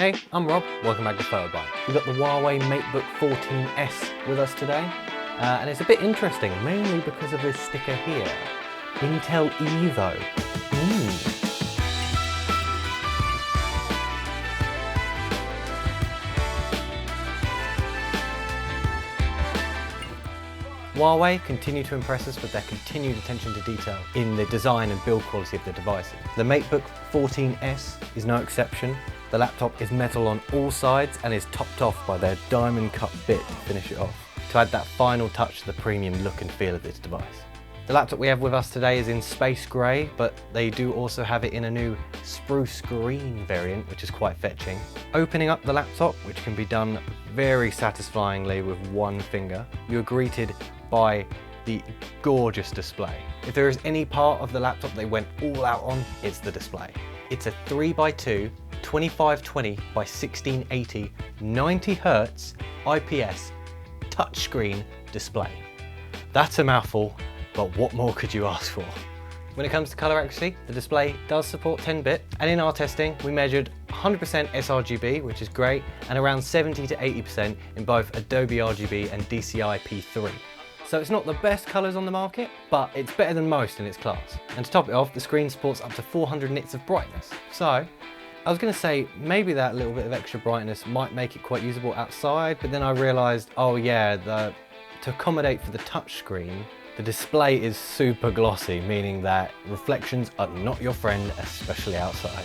Hey, I'm Rob, welcome back to Photobite. We've got the Huawei Matebook 14s with us today, and it's a bit interesting, mainly because of this sticker here, Intel EVO. Huawei continue to impress us with their continued attention to detail in the design and build quality of the devices. The Matebook 14s is no exception. The laptop is metal on all sides and is topped off by their diamond cut bit to finish it off, to add that final touch to the premium look and feel of this device. The laptop we have with us today is in space grey, but they do also have it in a new spruce green variant, which is quite fetching. Opening up the laptop, which can be done very satisfyingly with one finger, you are greeted by the gorgeous display. If there is any part of the laptop they went all out on, it's the display. It's a 3x2 2520 by 1680 90Hz IPS touchscreen display. That's a mouthful, but what more could you ask for? When it comes to color accuracy, the display does support 10-bit, and in our testing we measured 100% sRGB, which is great, and around 70 to 80% in both Adobe RGB and DCI P3. So it's not the best colours on the market, but it's better than most in its class. And to top it off, the screen supports up to 400 nits of brightness. So I was going to say maybe that little bit of extra brightness might make it quite usable outside, but then I realised, oh yeah, to accommodate for the touchscreen, the display is super glossy, meaning that reflections are not your friend, especially outside.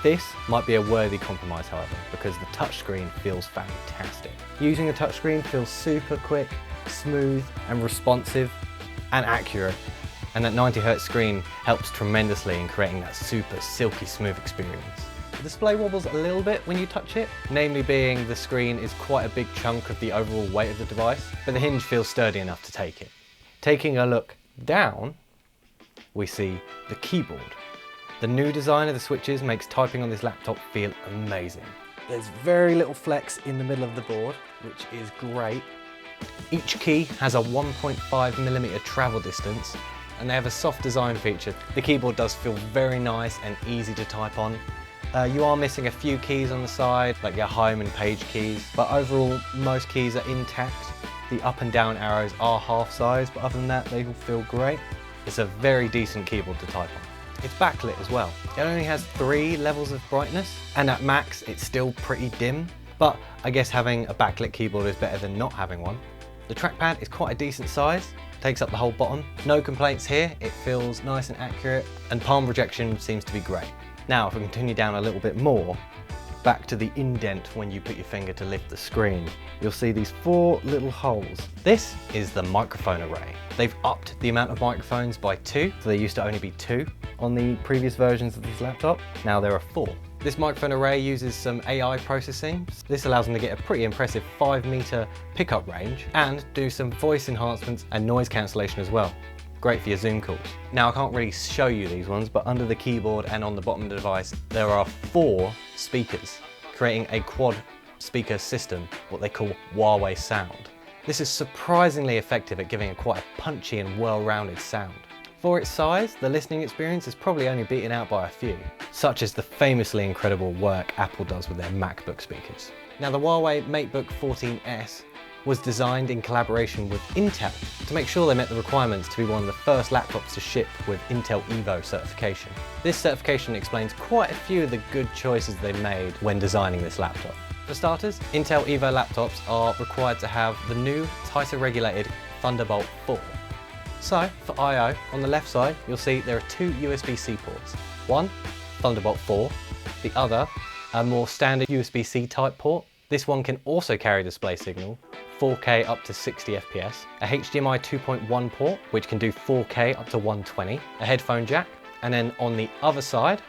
This might be a worthy compromise, however, because the touchscreen feels fantastic. Using the touchscreen feels super quick, smooth and responsive and accurate, and that 90Hz screen helps tremendously in creating that super silky smooth experience. The display wobbles a little bit when you touch it, namely being the screen is quite a big chunk of the overall weight of the device, but the hinge feels sturdy enough to take it. Taking a look down, we see the keyboard. The new design of the switches makes typing on this laptop feel amazing. There's very little flex in the middle of the board, which is great. Each key has a 1.5mm travel distance, and they have a soft design feature. The keyboard does feel very nice and easy to type on. You are missing a few keys on the side, like your home and page keys, but overall most keys are intact. The up and down arrows are half size, but other than that they all feel great. It's a very decent keyboard to type on. It's backlit as well. It only has 3 levels of brightness, and at max it's still pretty dim, but I guess having a backlit keyboard is better than not having one. The trackpad is quite a decent size, takes up the whole bottom. No complaints here, it feels nice and accurate, and palm projection seems to be great. Now if we continue down a little bit more, back to the indent when you put your finger to lift the screen, you'll see these 4 little holes. This is the microphone array. They've upped the amount of microphones by 2, so there used to only be 2 on the previous versions of this laptop. Now there are 4. This microphone array uses some AI processing. This allows them to get a pretty impressive 5-meter pickup range and do some voice enhancements and noise cancellation as well. Great for your Zoom calls. Now I can't really show you these ones, but under the keyboard and on the bottom of the device, there are 4 speakers, creating a quad speaker system, what they call Huawei sound. This is surprisingly effective at giving it quite a punchy and well-rounded sound. For its size, the listening experience is probably only beaten out by a few, such as the famously incredible work Apple does with their MacBook speakers. Now the Huawei Matebook 14s was designed in collaboration with Intel to make sure they met the requirements to be one of the first laptops to ship with Intel EVO certification. This certification explains quite a few of the good choices they made when designing this laptop. For starters, Intel EVO laptops are required to have the new, tighter regulated Thunderbolt 4. So, for I/O, on the left side, you'll see there are 2 USB-C ports. One, Thunderbolt 4, the other, a more standard USB-C type port. This one can also carry display signal, 4K up to 60 FPS, a HDMI 2.1 port, which can do 4K up to 120, a headphone jack, and then on the other side,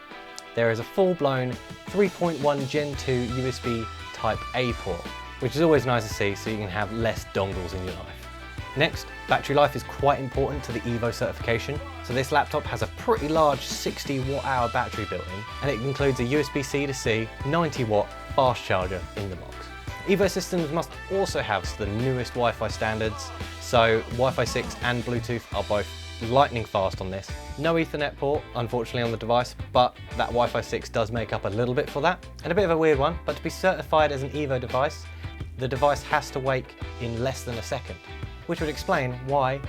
there is a full-blown 3.1 Gen 2 USB Type A port, which is always nice to see so you can have less dongles in your life. Next, battery life is quite important to the EVO certification, so this laptop has a pretty large 60 watt-hour battery built in, and it includes a USB-C to C 90 watt fast charger in the box. EVO systems must also have the newest Wi-Fi standards, so Wi-Fi 6 and Bluetooth are both lightning fast on this. No Ethernet port, unfortunately, on the device, but that Wi-Fi 6 does make up a little bit for that. And a bit of a weird one, but to be certified as an EVO device, the device has to wake in less than a second, which would explain why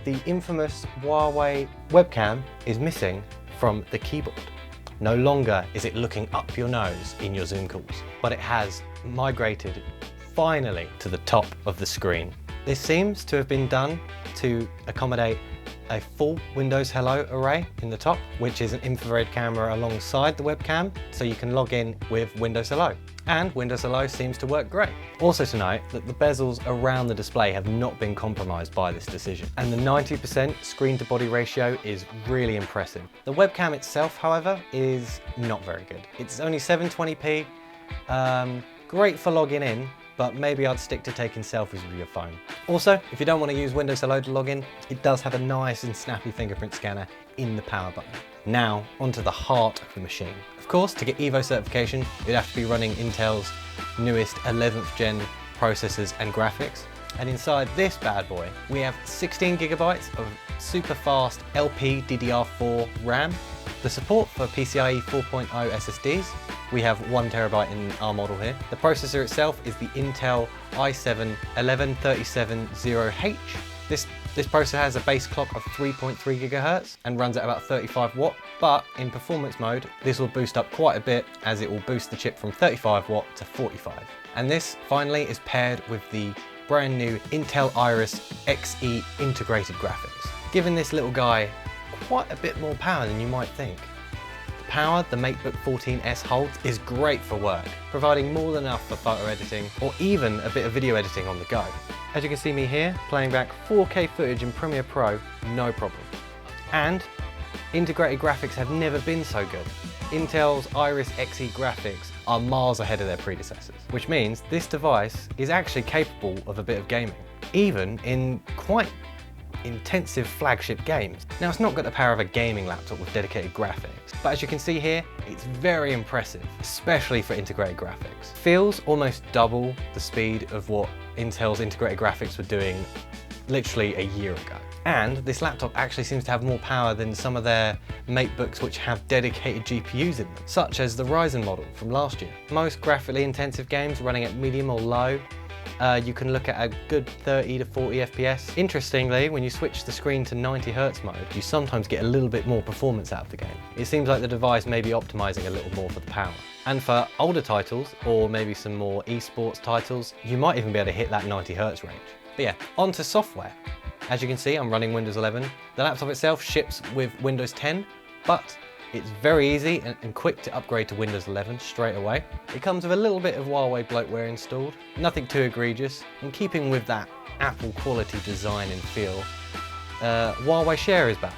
the infamous Huawei webcam is missing from the keyboard. No longer is it looking up your nose in your Zoom calls, but it has migrated finally to the top of the screen. This seems to have been done to accommodate a full Windows Hello array in the top, which is an infrared camera alongside the webcam, so you can log in with Windows Hello. And Windows Hello seems to work great. Also to note that the bezels around the display have not been compromised by this decision. And the 90% screen to body ratio is really impressive. The webcam itself, however, is not very good. It's only 720p, great for logging in, but maybe I'd stick to taking selfies with your phone. Also, if you don't want to use Windows Hello to log in, it does have a nice and snappy fingerprint scanner in the power button. Now, onto the heart of the machine. Of course, to get EVO certification, you'd have to be running Intel's newest 11th gen processors and graphics. And inside this bad boy, we have 16 gigabytes of super fast LPDDR4 RAM, the support for PCIe 4.0 SSDs. We have 1 terabyte in our model here. The processor itself is the Intel i7-11370H. This processor has a base clock of 3.3 gigahertz and runs at about 35 watt, but in performance mode, this will boost up quite a bit as it will boost the chip from 35 watt to 45. And this finally is paired with the brand new Intel Iris Xe integrated graphics, giving this little guy quite a bit more power than you might think. The power the Matebook 14s holds is great for work, providing more than enough for photo editing or even a bit of video editing on the go. As you can see me here, playing back 4K footage in Premiere Pro, no problem. And integrated graphics have never been so good. Intel's Iris Xe graphics are miles ahead of their predecessors, which means this device is actually capable of a bit of gaming, even in quite intensive flagship games. Now, it's not got the power of a gaming laptop with dedicated graphics, but as you can see here, it's very impressive, especially for integrated graphics. Feels almost double the speed of what Intel's integrated graphics were doing literally a year ago. And this laptop actually seems to have more power than some of their Matebooks which have dedicated GPUs in them, such as the Ryzen model from last year. Most graphically intensive games running at medium or low, you can look at a good 30 to 40 FPS. Interestingly, when you switch the screen to 90 Hz mode, you sometimes get a little bit more performance out of the game. It seems like the device may be optimizing a little more for the power. And for older titles, or maybe some more esports titles, you might even be able to hit that 90 Hz range. But yeah, onto software. As you can see, I'm running Windows 11. The laptop itself ships with Windows 10, but it's very easy and quick to upgrade to Windows 11 straight away. It comes with a little bit of Huawei bloatware installed, nothing too egregious. In keeping with that Apple quality design and feel, Huawei Share is back.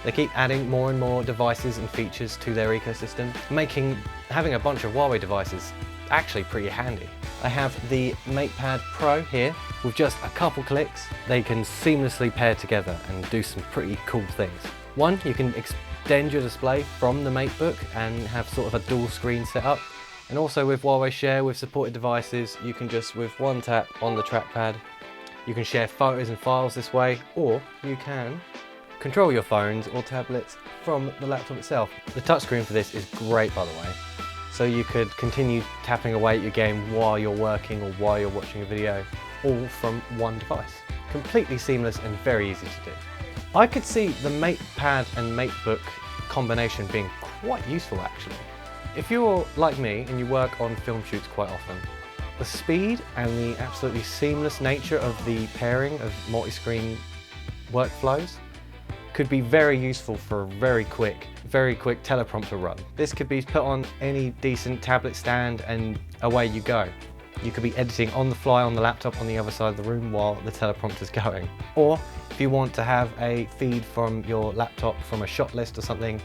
They keep adding more and more devices and features to their ecosystem, making having a bunch of Huawei devices actually pretty handy. I have the MatePad Pro here. With just a couple clicks, they can seamlessly pair together and do some pretty cool things. One, you can extend your display from the Matebook and have sort of a dual screen setup. And also with Huawei Share, with supported devices, you can just, with one tap on the trackpad, you can share photos and files this way, or you can control your phones or tablets from the laptop itself. The touchscreen for this is great, by the way. So you could continue tapping away at your game while you're working or while you're watching a video, all from one device. Completely seamless and very easy to do. I could see the MatePad and Matebook combination being quite useful actually. If you're like me and you work on film shoots quite often, the speed and the absolutely seamless nature of the pairing of multi-screen workflows could be very useful for a very quick teleprompter run. This could be put on any decent tablet stand and away you go. You could be editing on the fly on the laptop on the other side of the room while the teleprompter's going. Or if you want to have a feed from your laptop from a shot list or something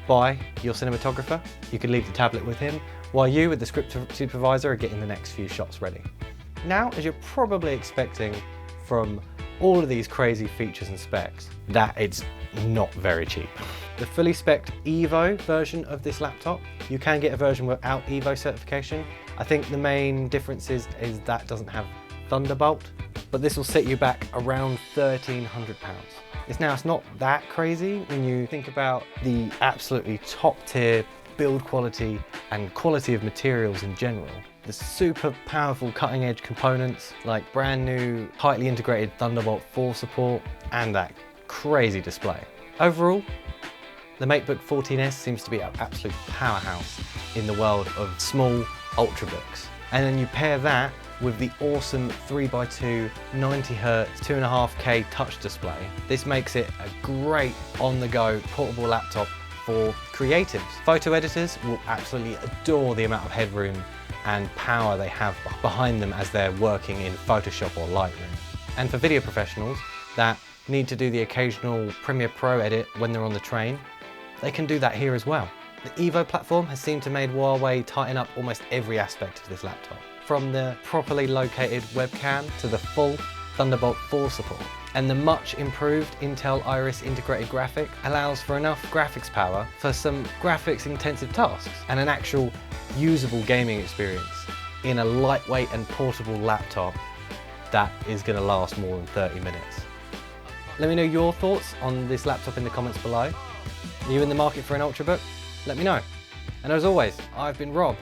by your cinematographer, you could leave the tablet with him while you with the script supervisor are getting the next few shots ready. Now, as you're probably expecting from all of these crazy features and specs, that it's not very cheap. The fully spec'd EVO version of this laptop, you can get a version without EVO certification. I think the main difference is that doesn't have Thunderbolt, but this will set you back around £1,300. It's not that crazy when you think about the absolutely top tier build quality and quality of materials in general. The super powerful cutting edge components like brand new tightly integrated Thunderbolt 4 support and that crazy display. Overall, the Matebook 14s seems to be an absolute powerhouse in the world of small ultrabooks. And then you pair that with the awesome 3x2 90Hz 2.5K touch display. This makes it a great on-the-go portable laptop for creatives. Photo editors will absolutely adore the amount of headroom and power they have behind them as they're working in Photoshop or Lightroom. And for video professionals that need to do the occasional Premiere Pro edit when they're on the train, they can do that here as well. The EVO platform has seemed to make Huawei tighten up almost every aspect of this laptop, from the properly located webcam to the full Thunderbolt 4 support. And the much improved Intel Iris integrated graphic allows for enough graphics power for some graphics intensive tasks and an actual usable gaming experience in a lightweight and portable laptop that is going to last more than 30 minutes. Let me know your thoughts on this laptop in the comments below. Are you in the market for an Ultrabook? Let me know. And as always, I've been Rob.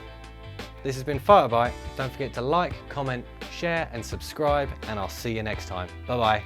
This has been Photobyte. Don't forget to like, comment, share and subscribe, and I'll see you next time. Bye bye.